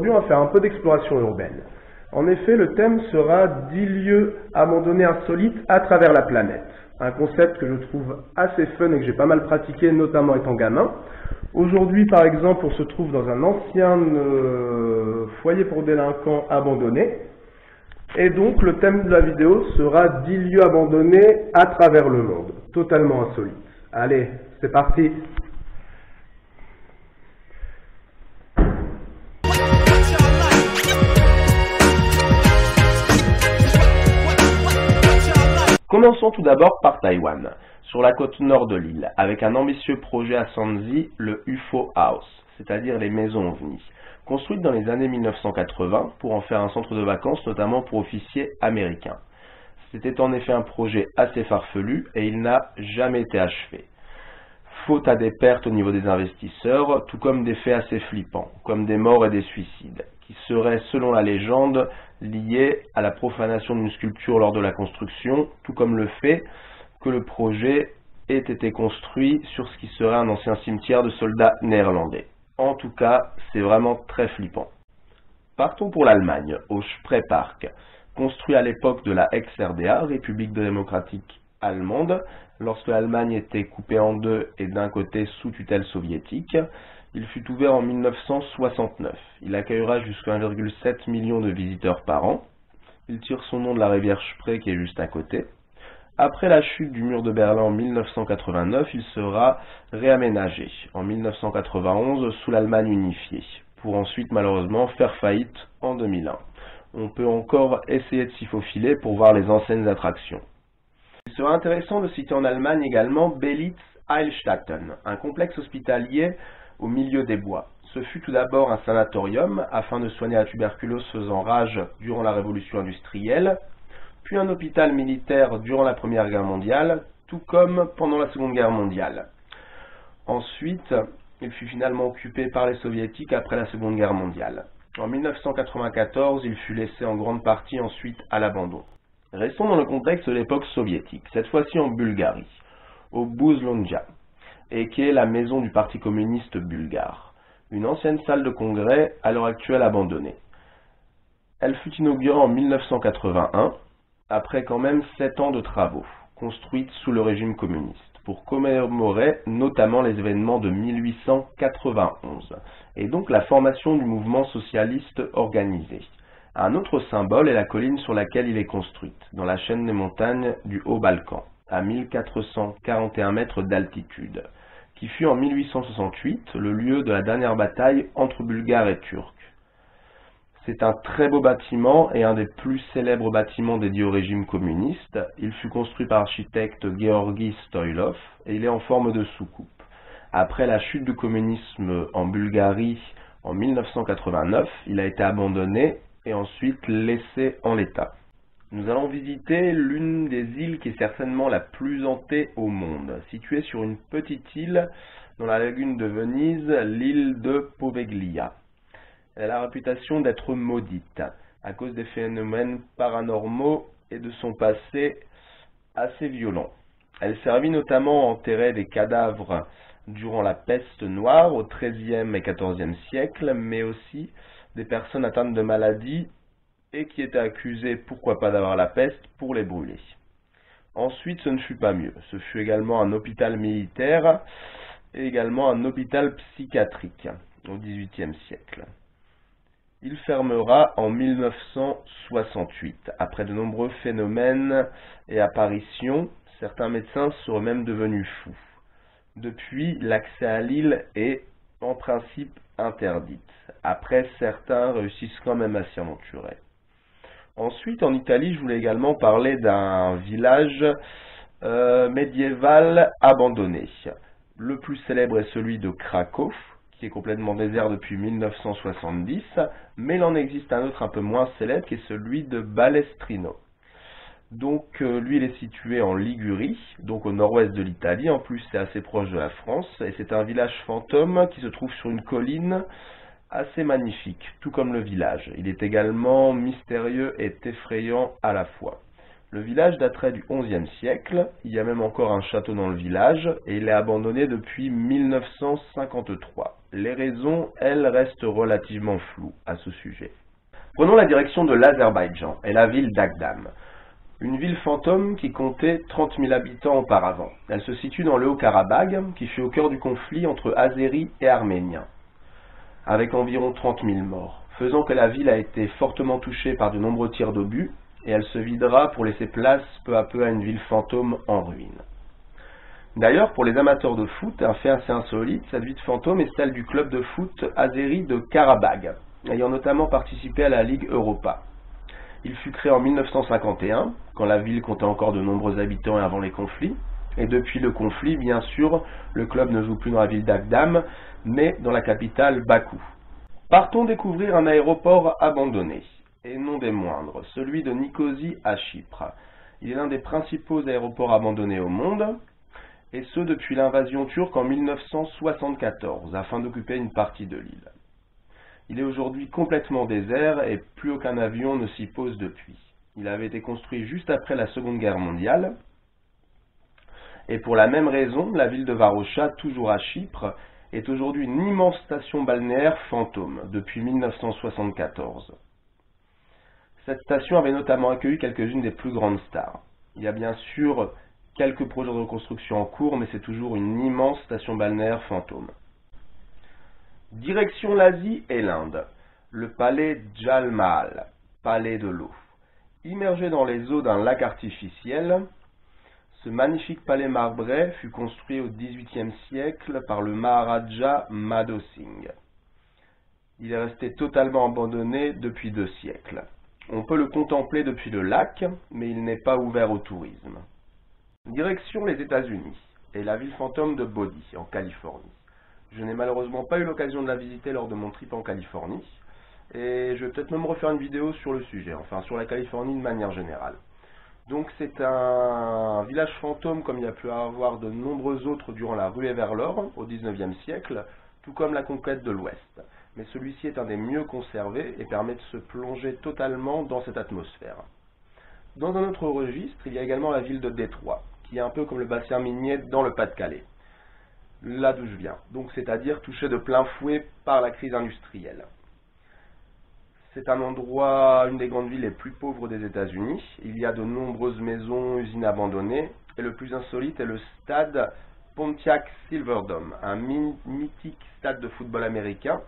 Aujourd'hui, on va faire un peu d'exploration urbaine. En effet, le thème sera 10 lieux abandonnés insolites à travers la planète. Un concept que je trouve assez fun et que j'ai pas mal pratiqué, notamment étant gamin. Aujourd'hui, par exemple, on se trouve dans un ancien foyer pour délinquants abandonné. Et donc, le thème de la vidéo sera 10 lieux abandonnés à travers le monde. Totalement insolites. Allez, c'est parti! Commençons tout d'abord par Taïwan, sur la côte nord de l'île, avec un ambitieux projet à Sanzhi, le UFO House, c'est-à-dire les maisons ovnis, construites dans les années 1980 pour en faire un centre de vacances, notamment pour officiers américains. C'était en effet un projet assez farfelu et il n'a jamais été achevé. Faute à des pertes au niveau des investisseurs, tout comme des faits assez flippants, comme des morts et des suicides, qui seraient, selon la légende, liés à la profanation d'une sculpture lors de la construction, tout comme le fait que le projet ait été construit sur ce qui serait un ancien cimetière de soldats néerlandais. En tout cas, c'est vraiment très flippant. Partons pour l'Allemagne, au Spreepark, construit à l'époque de la ex-RDA, République démocratique allemande, lorsque l'Allemagne était coupée en deux et d'un côté sous tutelle soviétique. Il fut ouvert en 1969. Il accueillera jusqu'à 1,7 million de visiteurs par an. Il tire son nom de la rivière Spree qui est juste à côté. Après la chute du mur de Berlin en 1989, il sera réaménagé en 1991 sous l'Allemagne unifiée, pour ensuite malheureusement faire faillite en 2001. On peut encore essayer de s'y faufiler pour voir les anciennes attractions. Il sera intéressant de citer en Allemagne également Belitz-Heilstätten, un complexe hospitalier au milieu des bois. Ce fut tout d'abord un sanatorium afin de soigner la tuberculose faisant rage durant la révolution industrielle, puis un hôpital militaire durant la Première Guerre mondiale, tout comme pendant la Seconde Guerre mondiale. Ensuite, il fut finalement occupé par les soviétiques après la Seconde Guerre mondiale. En 1994, il fut laissé en grande partie ensuite à l'abandon. Restons dans le contexte de l'époque soviétique, cette fois-ci en Bulgarie, au Buzlundja, et qui est la maison du Parti communiste bulgare, une ancienne salle de congrès à l'heure actuelle abandonnée. Elle fut inaugurée en 1981, après quand même 7 ans de travaux, construite sous le régime communiste, pour commémorer notamment les événements de 1891, et donc la formation du mouvement socialiste organisé. Un autre symbole est la colline sur laquelle il est construite, dans la chaîne des montagnes du Haut-Balkan, à 1441 mètres d'altitude, qui fut en 1868 le lieu de la dernière bataille entre Bulgares et Turcs. C'est un très beau bâtiment et un des plus célèbres bâtiments dédiés au régime communiste. Il fut construit par l'architecte Georgi Stoilov et il est en forme de soucoupe. Après la chute du communisme en Bulgarie en 1989, il a été abandonné et ensuite laissé en l'état. Nous allons visiter l'une des îles qui est certainement la plus hantée au monde, située sur une petite île dans la lagune de Venise, l'île de Poveglia. Elle a la réputation d'être maudite à cause des phénomènes paranormaux et de son passé assez violent. Elle servit notamment à enterrer des cadavres durant la peste noire au XIIIe et XIVe siècle, mais aussi des personnes atteintes de maladies et qui étaient accusées, pourquoi pas d'avoir la peste, pour les brûler. Ensuite, ce ne fut pas mieux. Ce fut également un hôpital militaire et également un hôpital psychiatrique au XVIIIe siècle. Il fermera en 1968. Après de nombreux phénomènes et apparitions, certains médecins seraient même devenus fous. Depuis, l'accès à l'île est en principe interdite. Après, certains réussissent quand même à s'y aventurer. Ensuite, en Italie, je voulais également parler d'un village médiéval abandonné. Le plus célèbre est celui de Cracow, qui est complètement désert depuis 1970, mais il en existe un autre un peu moins célèbre, qui est celui de Balestrino. Donc lui, il est situé en Ligurie, donc au nord-ouest de l'Italie. En plus, c'est assez proche de la France, et c'est un village fantôme qui se trouve sur une colline assez magnifique, tout comme le village. Il est également mystérieux et effrayant à la fois. Le village daterait du XIe siècle, il y a même encore un château dans le village et il est abandonné depuis 1953. Les raisons, elles, restent relativement floues à ce sujet. Prenons la direction de l'Azerbaïdjan et la ville d'Agdam. Une ville fantôme qui comptait 30 000 habitants auparavant. Elle se situe dans le Haut-Karabagh, qui fut au cœur du conflit entre Azéris et Arméniens, avec environ 30 000 morts, faisant que la ville a été fortement touchée par de nombreux tirs d'obus, et elle se videra pour laisser place peu à peu à une ville fantôme en ruine. D'ailleurs, pour les amateurs de foot, un fait assez insolite, cette ville fantôme est celle du club de foot Azeri de Karabagh, ayant notamment participé à la Ligue Europa. Il fut créé en 1951, quand la ville comptait encore de nombreux habitants et avant les conflits. Et depuis le conflit, bien sûr, le club ne joue plus dans la ville d'Agdam, mais dans la capitale Bakou. Partons découvrir un aéroport abandonné, et non des moindres, celui de Nicosie à Chypre. Il est l'un des principaux aéroports abandonnés au monde, et ce depuis l'invasion turque en 1974, afin d'occuper une partie de l'île. Il est aujourd'hui complètement désert et plus aucun avion ne s'y pose depuis. Il avait été construit juste après la Seconde Guerre mondiale. Et pour la même raison, la ville de Varosha, toujours à Chypre, est aujourd'hui une immense station balnéaire fantôme depuis 1974. Cette station avait notamment accueilli quelques-unes des plus grandes stars. Il y a bien sûr quelques projets de reconstruction en cours, mais c'est toujours une immense station balnéaire fantôme. Direction l'Asie et l'Inde. Le palais Jal Mahal, palais de l'eau. Immergé dans les eaux d'un lac artificiel, ce magnifique palais marbré fut construit au XVIIIe siècle par le Maharaja Madho Singh. Il est resté totalement abandonné depuis 2 siècles. On peut le contempler depuis le lac, mais il n'est pas ouvert au tourisme. Direction les États-Unis et la ville fantôme de Bodie, en Californie. Je n'ai malheureusement pas eu l'occasion de la visiter lors de mon trip en Californie, et je vais peut-être même refaire une vidéo sur le sujet, enfin sur la Californie de manière générale. Donc c'est un village fantôme comme il y a pu avoir de nombreux autres durant la ruée vers l'or au XIXe siècle, tout comme la conquête de l'Ouest. Mais celui-ci est un des mieux conservés et permet de se plonger totalement dans cette atmosphère. Dans un autre registre, il y a également la ville de Détroit, qui est un peu comme le bassin minier dans le Pas-de-Calais, là d'où je viens, donc c'est-à-dire touché de plein fouet par la crise industrielle. C'est un endroit, une des grandes villes les plus pauvres des États-Unis. Il y a de nombreuses maisons, usines abandonnées, et le plus insolite est le stade Pontiac Silverdome, un mythique stade de football américain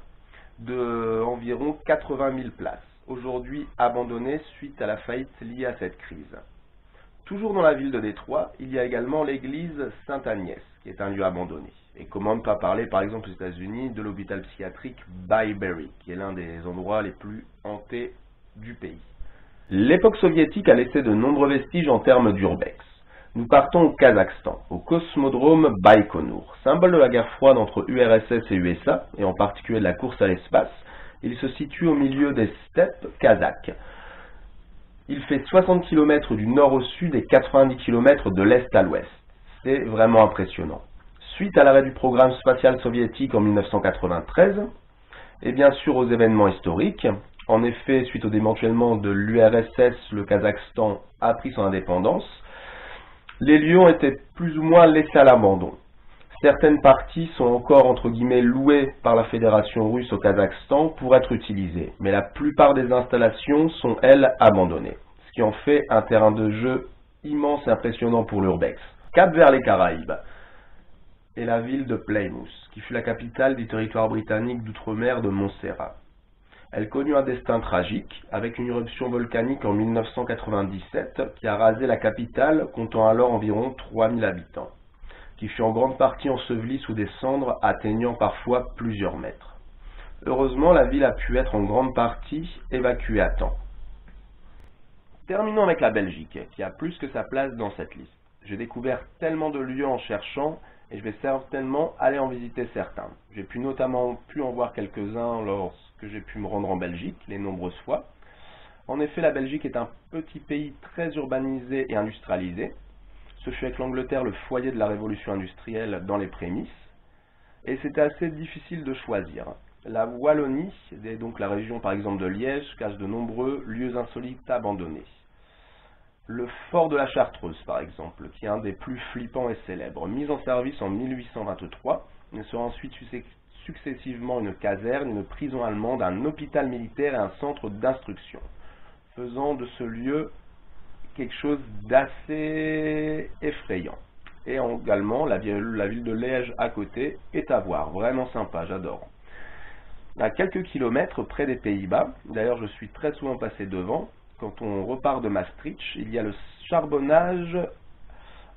de environ 80 000 places, aujourd'hui abandonné suite à la faillite liée à cette crise. Toujours dans la ville de Détroit, il y a également l'église Sainte-Agnès, qui est un lieu abandonné. Et comment ne pas parler, par exemple, aux États-Unis, de l'hôpital psychiatrique Byberry, qui est l'un des endroits les plus hantés du pays. L'époque soviétique a laissé de nombreux vestiges en termes d'urbex. Nous partons au Kazakhstan, au cosmodrome Baïkonour, symbole de la guerre froide entre URSS et USA, et en particulier de la course à l'espace. Il se situe au milieu des steppes kazakhs. Il fait 60 km du nord au sud et 90 km de l'est à l'ouest. C'est vraiment impressionnant. Suite à l'arrêt du programme spatial soviétique en 1993, et bien sûr aux événements historiques, en effet, suite au démantèlement de l'URSS, le Kazakhstan a pris son indépendance, les lieux ont été plus ou moins laissés à l'abandon. Certaines parties sont encore entre guillemets louées par la Fédération russe au Kazakhstan pour être utilisées, mais la plupart des installations sont elles abandonnées, ce qui en fait un terrain de jeu immense et impressionnant pour l'urbex. Cap vers les Caraïbes et la ville de Plymouth, qui fut la capitale du territoire britannique d'outre-mer de Montserrat. Elle connut un destin tragique, avec une éruption volcanique en 1997 qui a rasé la capitale, comptant alors environ 3000 habitants, qui fut en grande partie ensevelie sous des cendres atteignant parfois plusieurs mètres. Heureusement, la ville a pu être en grande partie évacuée à temps. Terminons avec la Belgique, qui a plus que sa place dans cette liste. J'ai découvert tellement de lieux en cherchant, et je vais certainement aller en visiter certains. J'ai notamment pu en voir quelques-uns lorsque j'ai pu me rendre en Belgique, les nombreuses fois. En effet, la Belgique est un petit pays très urbanisé et industrialisé. Ce fut avec l'Angleterre le foyer de la révolution industrielle dans les prémices, et c'était assez difficile de choisir. La Wallonie, donc la région par exemple de Liège, cache de nombreux lieux insolites abandonnés. Le fort de la Chartreuse, par exemple, qui est un des plus flippants et célèbres, mis en service en 1823, il sera ensuite successivement une caserne, une prison allemande, un hôpital militaire et un centre d'instruction, faisant de ce lieu quelque chose d'assez effrayant. Et également, la ville de Liège à côté est à voir, vraiment sympa, j'adore. À quelques kilomètres près des Pays-Bas, d'ailleurs je suis très souvent passé devant, quand on repart de Maastricht, il y a le charbonnage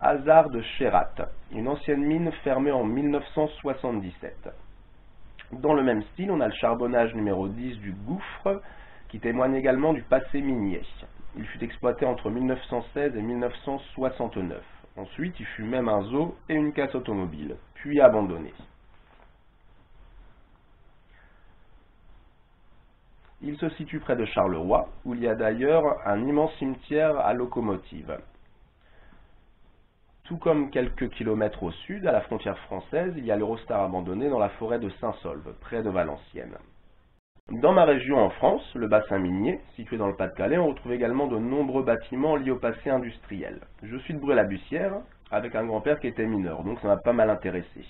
Hazard de Cherat, une ancienne mine fermée en 1977. Dans le même style, on a le charbonnage numéro 10 du Gouffre, qui témoigne également du passé minier. Il fut exploité entre 1916 et 1969. Ensuite, il fut même un zoo et une casse automobile, puis abandonné. Il se situe près de Charleroi, où il y a d'ailleurs un immense cimetière à locomotives. Tout comme quelques kilomètres au sud, à la frontière française, il y a l'Eurostar abandonné dans la forêt de Saint-Saulve, près de Valenciennes. Dans ma région en France, le bassin minier, situé dans le Pas-de-Calais, on retrouve également de nombreux bâtiments liés au passé industriel. Je suis de Bruay-la-Bussière, avec un grand-père qui était mineur, donc ça m'a pas mal intéressé.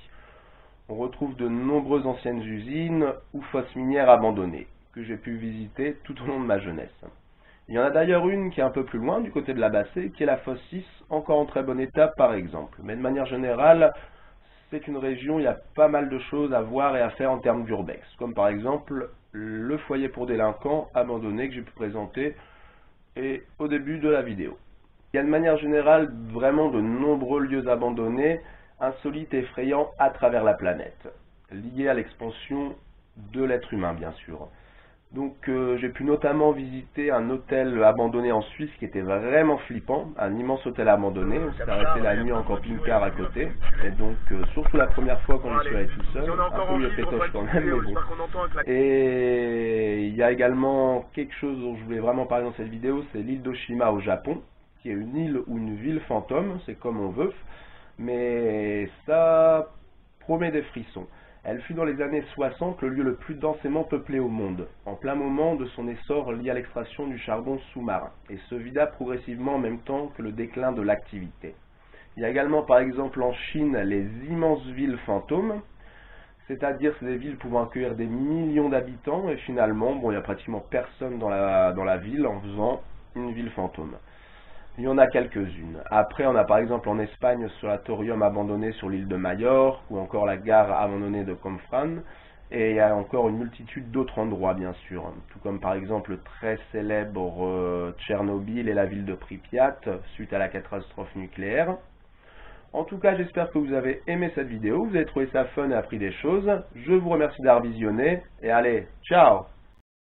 On retrouve de nombreuses anciennes usines ou fosses minières abandonnées, que j'ai pu visiter tout au long de ma jeunesse. Il y en a d'ailleurs une qui est un peu plus loin, du côté de la Bassée, qui est la fosse 6, encore en très bon état par exemple. Mais de manière générale, c'est une région où il y a pas mal de choses à voir et à faire en termes d'urbex, comme par exemple le foyer pour délinquants abandonné que j'ai pu présenter au début de la vidéo. Il y a de manière générale vraiment de nombreux lieux abandonnés, insolites et effrayants à travers la planète, liés à l'expansion de l'être humain bien sûr. Donc j'ai pu notamment visiter un hôtel abandonné en Suisse qui était vraiment flippant, un immense hôtel abandonné, on s'est arrêté la nuit en camping-car à côté, et donc surtout la première fois quand je suis allé tout seul, un peu le pétoche quand même, mais bon. Et il y a également quelque chose dont je voulais vraiment parler dans cette vidéo, c'est l'île d'Oshima au Japon, qui est une île ou une ville fantôme, c'est comme on veut, mais ça promet des frissons. Elle fut dans les années 60 le lieu le plus densément peuplé au monde, en plein moment de son essor lié à l'extraction du charbon sous-marin, et se vida progressivement en même temps que le déclin de l'activité. Il y a également par exemple en Chine les immenses villes fantômes, c'est-à-dire des villes pouvant accueillir des millions d'habitants, et finalement, bon, il n'y a pratiquement personne dans la ville en faisant une ville fantôme. Il y en a quelques-unes. Après, on a par exemple en Espagne ce sanatorium abandonné sur l'île de Majorque, ou encore la gare abandonnée de Confran, et il y a encore une multitude d'autres endroits, bien sûr, tout comme par exemple le très célèbre Tchernobyl et la ville de Pripyat, suite à la catastrophe nucléaire. En tout cas, j'espère que vous avez aimé cette vidéo, vous avez trouvé ça fun et appris des choses. Je vous remercie d'avoir visionné, et allez, ciao!